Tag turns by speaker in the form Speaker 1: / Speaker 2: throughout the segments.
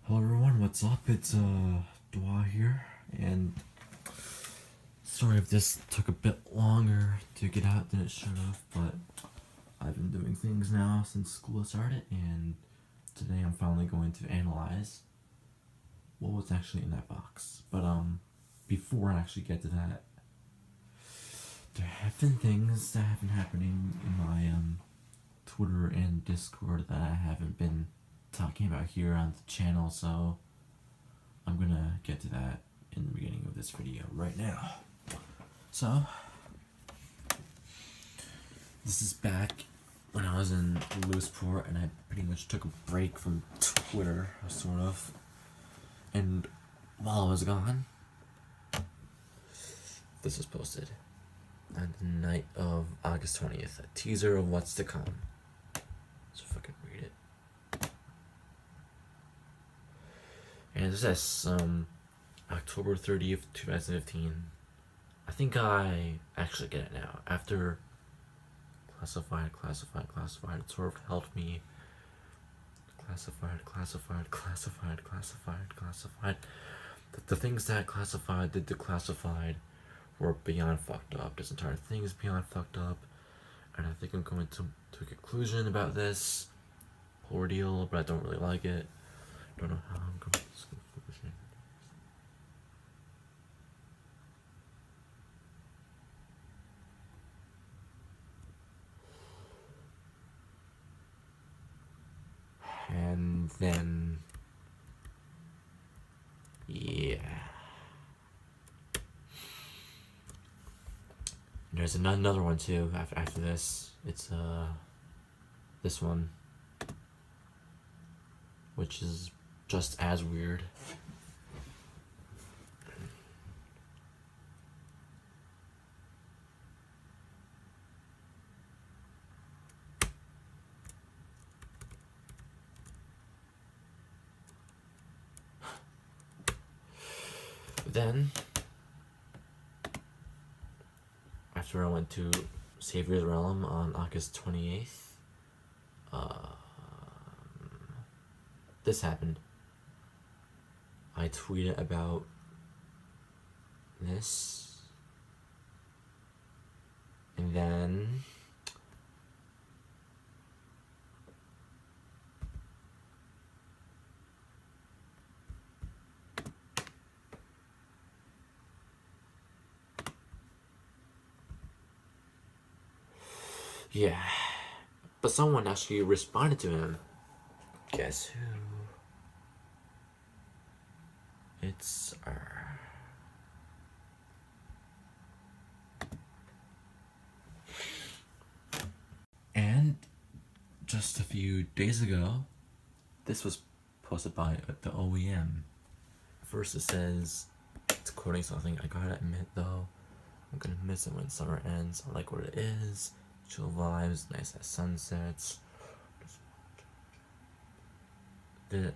Speaker 1: Hello everyone, what's up? It's Dwa here, and sorry if this took a bit longer to get out than it should have, but I've been doing things now since school started, and today I'm finally going to analyze what was actually in that box. But before I actually get to that, there have been things that have been happening in my Twitter and Discord that I haven't been talking about here on the channel, so I'm gonna get to that in the beginning of this video right now. So, this is back when I was in Lewisport and I pretty much took a break from Twitter, sort of. And while I was gone, this was posted on the night of August 20th, a teaser of what's to come. So if I can read it. And this says October 30th, 2015. I think I actually get it now. After classified, it sort of helped me. Classified. The things that classified did to classified were beyond fucked up. This entire thing is beyond fucked up. And I think I'm going to a conclusion about this whole ordeal, but I don't really like it. Don't know how I'm going to this conclusion. And then, yeah. There's another one too after this. It's this one, which is just as weird. Then, after I went to Savior's Realm on August 28th, this happened. I tweeted about this, and then yeah, but someone actually responded to him. Guess who? It's And just a few days ago, this was posted by the OEM. First it says, it's quoting something, I gotta admit though, I'm gonna miss it when summer ends. I like what it is, chill vibes, nice at sunsets. Then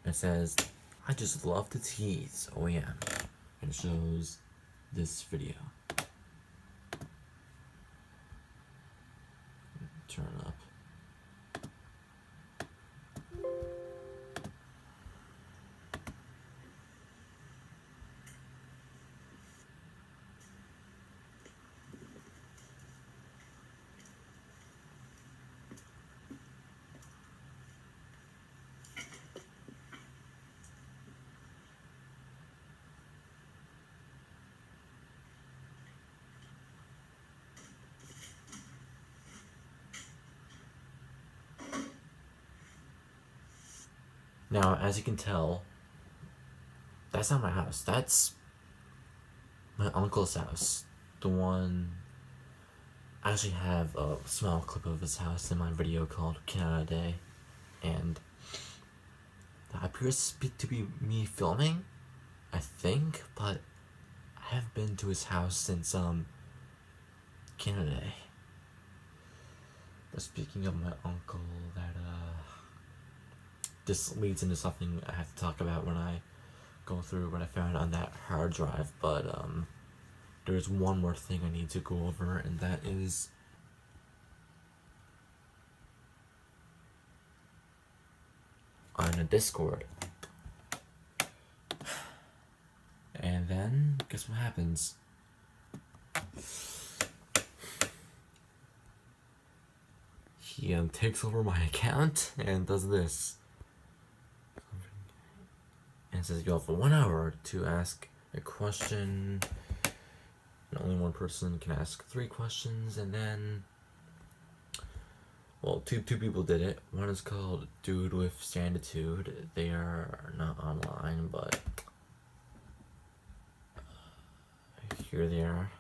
Speaker 1: it says, I just love to tease OEM, and it shows this video. Turn it up. Now, as you can tell, that's not my house. That's my uncle's house. The one... I actually have a small clip of his house in my video called Canada Day. And that appears to be me filming, I think, but I haven't been to his house since Canada Day. But speaking of my uncle, this leads into something I have to talk about when I go through what I found on that hard drive, but there's one more thing I need to go over, and that is on a Discord. And then, guess what happens? He takes over my account and does this. And says you have 1 hour to ask a question. And only one person can ask 3 questions, and then, well, two people did it. One is called Dude with Standitude. They are not online, but here they are.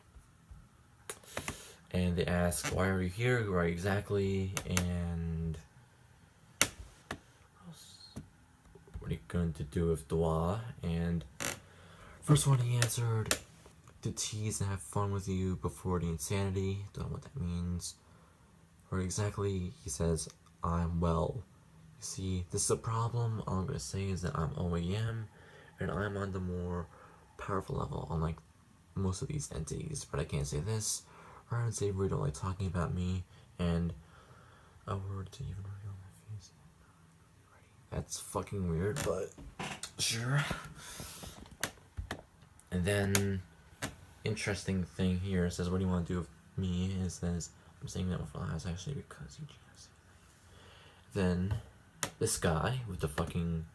Speaker 1: And they ask, why are you here? Who are you exactly? And what are you going to do with Dua? And first one he answered, to tease and have fun with you before the insanity. Don't know what that means. Or exactly, he says, I'm well. You see, this is a problem. All I'm going to say is that I'm OAM, and I'm on the more powerful level, unlike most of these entities. But I can't say this. Ryan and Savory don't like talking about me, and a word to even reveal my face. That's fucking weird, but sure. And then, interesting thing here, it says, what do you want to do with me? It says, I'm saying that with eyes actually because you just. Then, this guy with the fucking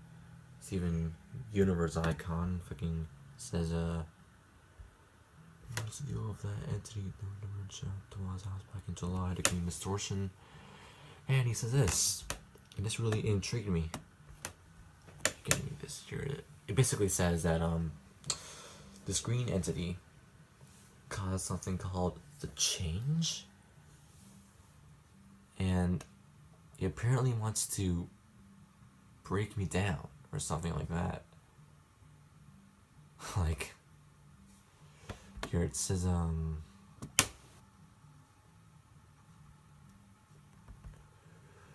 Speaker 1: Steven Universe icon fucking says, what's the deal with that entity to Wa's house back in July to clean distortion? And he says this, and this really intrigued me. Getting this here. It basically says that this green entity caused something called the change, and he apparently wants to break me down or something like that. Like, here it says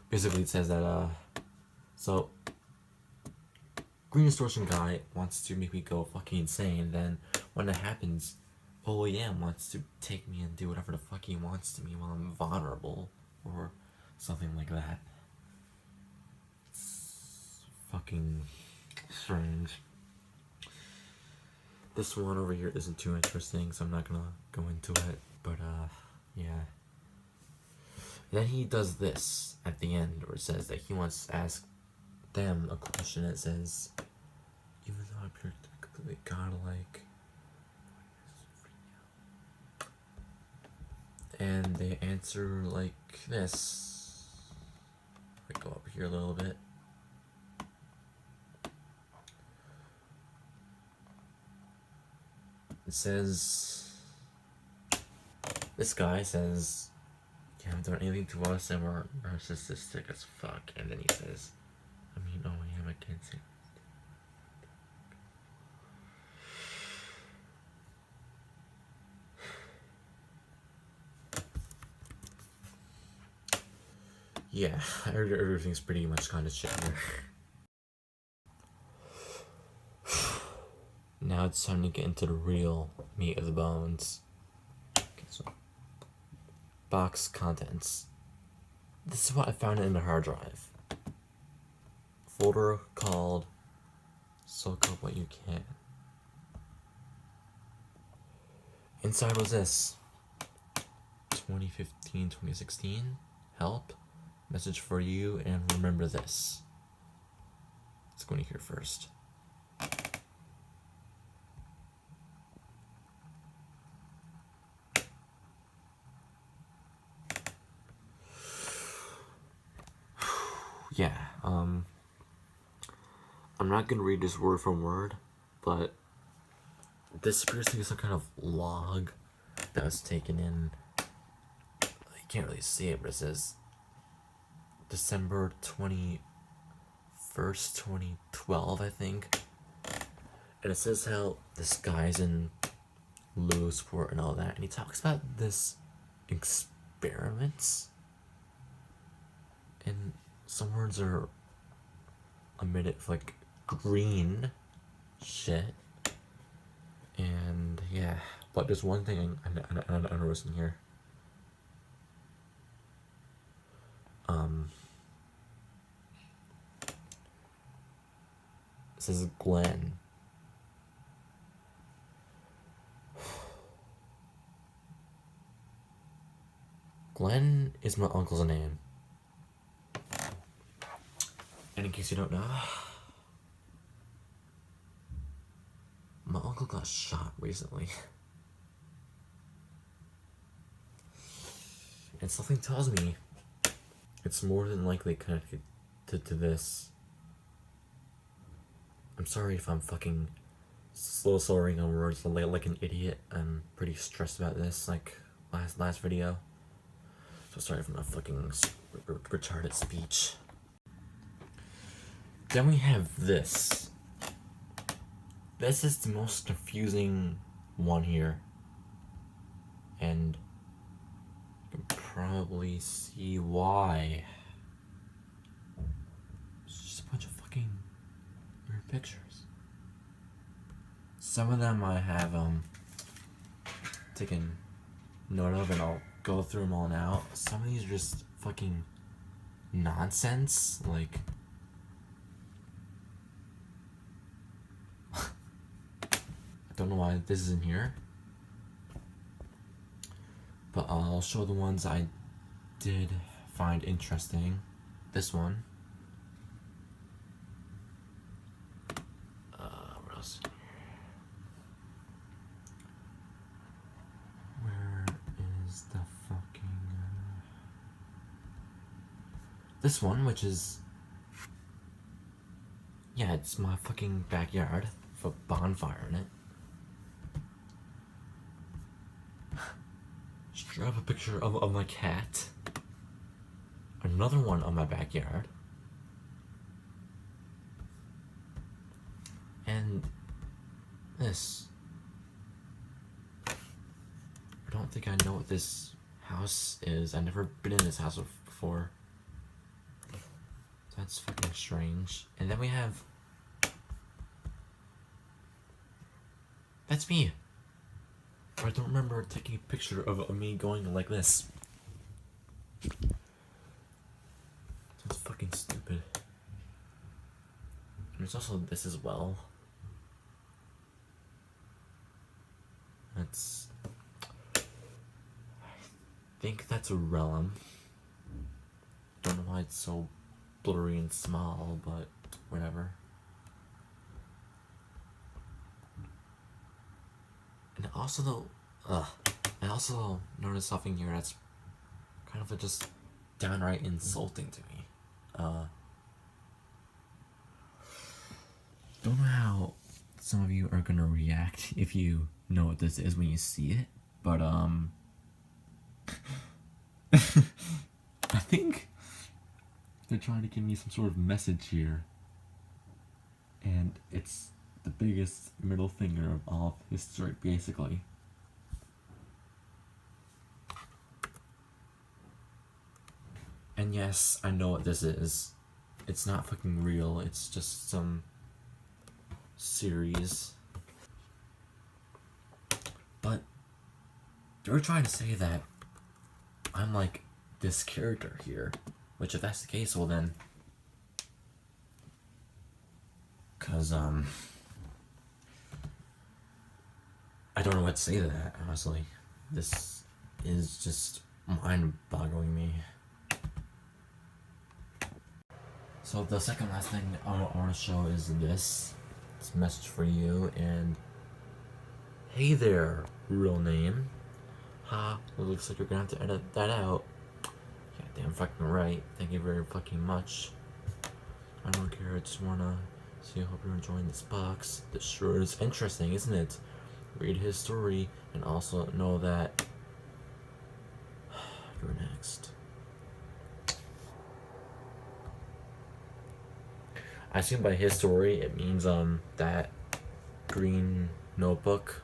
Speaker 1: basically it says that so Green Distortion guy wants to make me go fucking insane. Then when that happens, OEM wants to take me and do whatever the fuck he wants to me while I'm vulnerable or something like that. It's fucking strange. This one over here isn't too interesting, so I'm not gonna go into it, but yeah. Then he does this at the end, where it says that he wants to ask them a question that says, even though I appear to be completely godlike, and they answer like this. I go up here a little bit. It says, this guy says, you haven't done anything to us and we're narcissistic as fuck. And then he says, I mean, oh yeah, I can't say. Yeah, everything's pretty much kind of shit here. Now it's time to get into the real meat of the bones. Okay, so box contents. This is what I found in the hard drive. Folder called Soak Up What You Can. Inside was this. 2015, 2016. Help. Message for you, and remember this. Let's go in here first. Yeah, I'm not gonna read this word from word, but this appears to be some kind of log that was taken in. You can't really see it, but it says December 21st, 2012, I think. And it says how this guy's in Lewisport and all that, and he talks about this experiments, and some words are omitted, like green shit, and yeah. But there's one thing I noticed in here. This is Glenn. Glenn is my uncle's name. And in case you don't know, my uncle got shot recently. And something tells me it's more than likely connected to this. I'm sorry if I'm fucking slurring on words like an idiot. I'm pretty stressed about this, like last video. So sorry for my fucking retarded speech. Then we have this. This is the most confusing one here. And you can probably see why. It's just a bunch of fucking weird pictures. Some of them I have taken note of, and I'll go through them all now. Some of these are just fucking nonsense, like I don't know why this is in here, but I'll show the ones I did find interesting. This one. What else? Where is the fucking this one, which is, yeah, it's my fucking backyard with a bonfire in it. Straight up a picture of my cat. Another one of my backyard. And this. I don't think I know what this house is. I've never been in this house before. That's fucking strange. And then we have... That's me. I don't remember taking a picture of me going like this. That's fucking stupid. And there's also this as well. That's... I think that's a realm. Don't know why it's so blurry and small, but whatever. And also though, I also noticed something here that's kind of just downright insulting to me. Don't know how some of you are gonna react if you know what this is when you see it, but I think they're trying to give me some sort of message here, and it's the biggest middle finger of all of history, basically. And yes, I know what this is. It's not fucking real, it's just some series. But they were trying to say that I'm like this character here, which if that's the case, well then, cause I don't know what to say to that, honestly. This is just mind-boggling me. So the second last thing I want to show is this. It's a message for you, and hey there, real name. Ha, it looks like you're gonna have to edit that out. Yeah, damn fucking right. Thank you very fucking much. I don't care, I just wanna say I hope you're enjoying this box. This sure is interesting, isn't it? Read his story, and also know that you're next. I assume by his story it means that green notebook,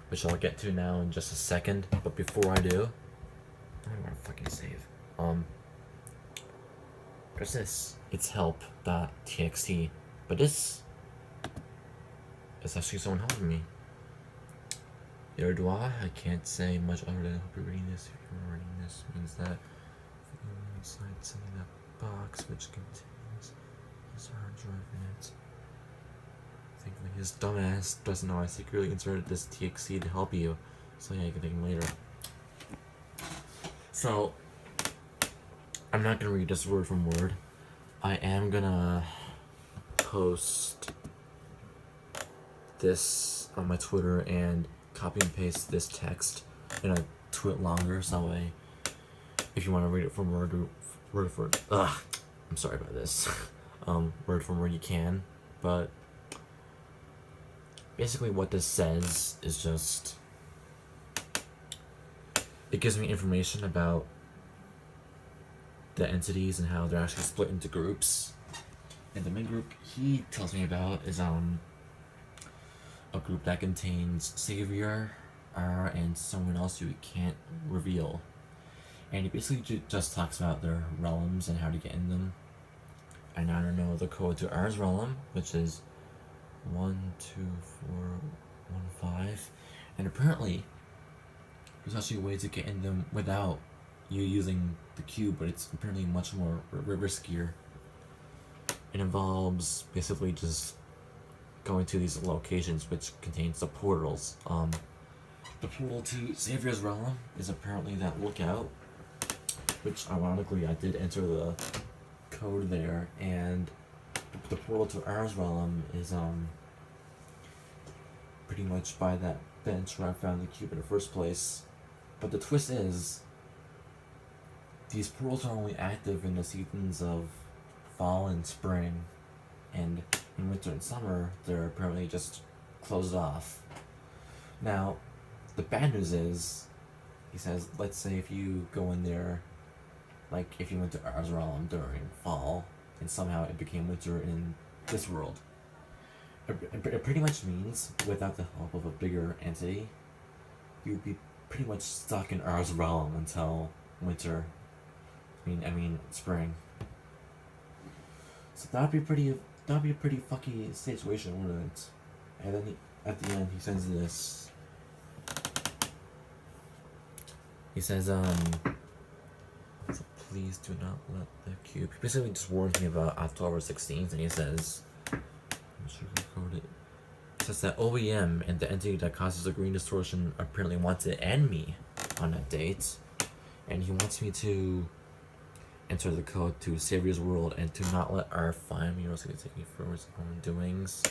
Speaker 1: which I'll get to now in just a second. But before I do, I don't want to fucking save. There's this. It's help.txt, but this is actually someone helping me. Your dua, I can't say much other than I hope you're reading this. If you're reading this, it means that inside something that box which contains his hard drive in it. his dumbass doesn't know I secretly inserted this TXT to help you. So yeah, you can take him later. So, I'm not gonna read this word from word. I am gonna post this on my Twitter and copy and paste this text in a twitlonger, so that way, if you want to read it from word for word, I'm sorry about this. Word for word you can, but basically what this says is just, it gives me information about the entities and how they're actually split into groups. And the main group he tells me about is a group that contains Savior, and someone else who he can't reveal. And he basically just talks about their realms and how to get in them. And I don't know the code to R's realm, which is 12415. And apparently, there's actually a way to get in them without you using the cube, but it's apparently much more riskier. It involves basically just going to these locations, which contains the portals. The portal to Savior's realm is apparently that lookout, which ironically I did enter the code there, and the portal to R's realm is pretty much by that bench where I found the cube in the first place. But the twist is, these portals are only active in the seasons of fall and spring, and in winter and summer, they're apparently just closed off. Now, the bad news is, he says, let's say if you go in there, like if you went to R's realm during fall, and somehow it became winter in this world, it pretty much means, without the help of a bigger entity, you'd be pretty much stuck in R's realm until winter. I mean spring. So that'd be a pretty fucky situation, wouldn't it? And then at the end he sends this. He says, so please do not let the cube. He basically just warns me about October 16th, and he says, I'm sure he code it. It says that OEM and the entity that causes the green distortion apparently wants to end me on that date, and he wants me to enter the code to Savior's world and to not let R find me, or else he can take me for his own doings.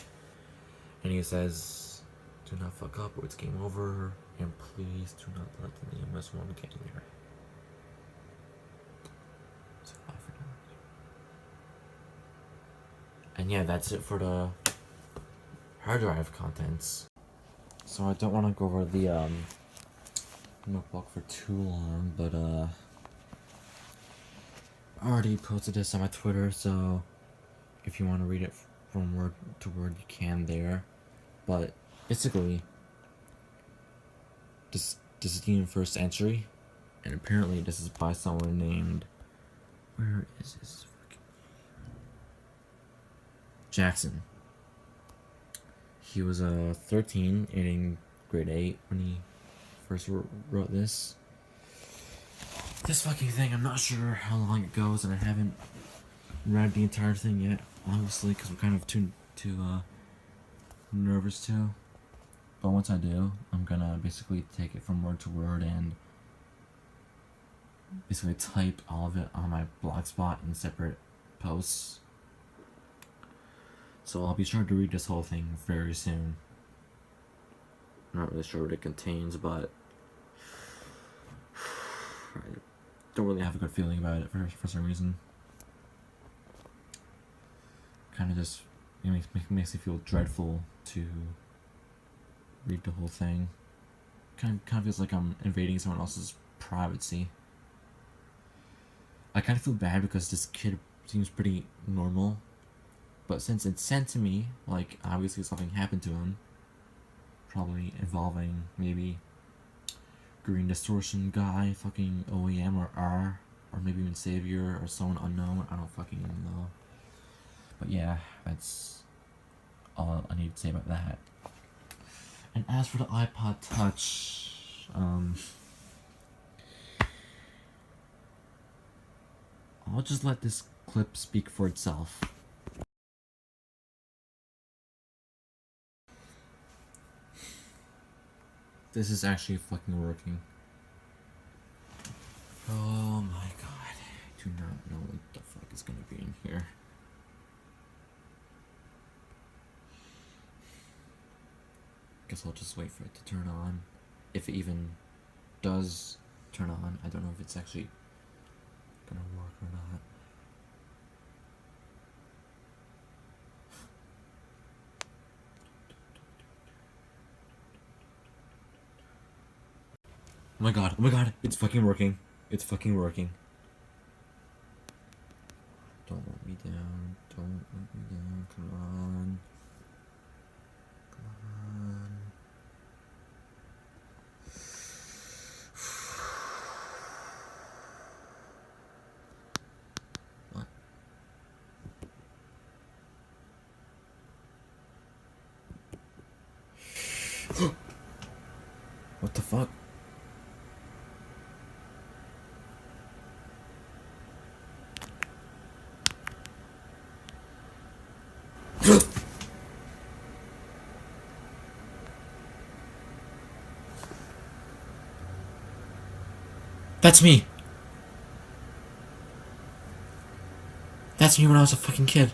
Speaker 1: And he says, do not fuck up or it's game over, and please do not let the EMS one get in here. So and yeah, that's it for the hard drive contents. So I don't want to go over the notebook for too long, but I already posted this on my Twitter, so if you want to read it from word to word, you can there. But basically, this is the first entry, and apparently this is by someone named, where is this fucking Jackson. He was 13 in grade 8 when he first wrote this. This fucking thing, I'm not sure how long it goes, and I haven't read the entire thing yet, obviously, because I'm kind of too nervous to. But once I do, I'm gonna basically take it from word to word and basically type all of it on my blogspot in separate posts. So I'll be sure to read this whole thing very soon. I'm not really sure what it contains, but I don't really have a good feeling about it for some reason. Kind of just, it makes me feel dreadful to read the whole thing. Kind of feels like I'm invading someone else's privacy. I kind of feel bad because this kid seems pretty normal, but since it's sent to me, like obviously something happened to him, probably involving maybe green distortion guy, fucking OEM or R, or maybe even Savior or someone unknown. I don't fucking know. But yeah, that's all I need to say about that. And as for the iPod Touch, I'll just let this clip speak for itself. This is actually fucking working. Oh my god. I do not know what the fuck is gonna be in here. Guess I'll just wait for it to turn on. If it even does turn on, I don't know if it's actually gonna work or not. Oh my god, it's fucking working. It's fucking working. Don't let me down, don't let me down, come on. Come on. What? What the fuck? That's me! That's me when I was a fucking kid.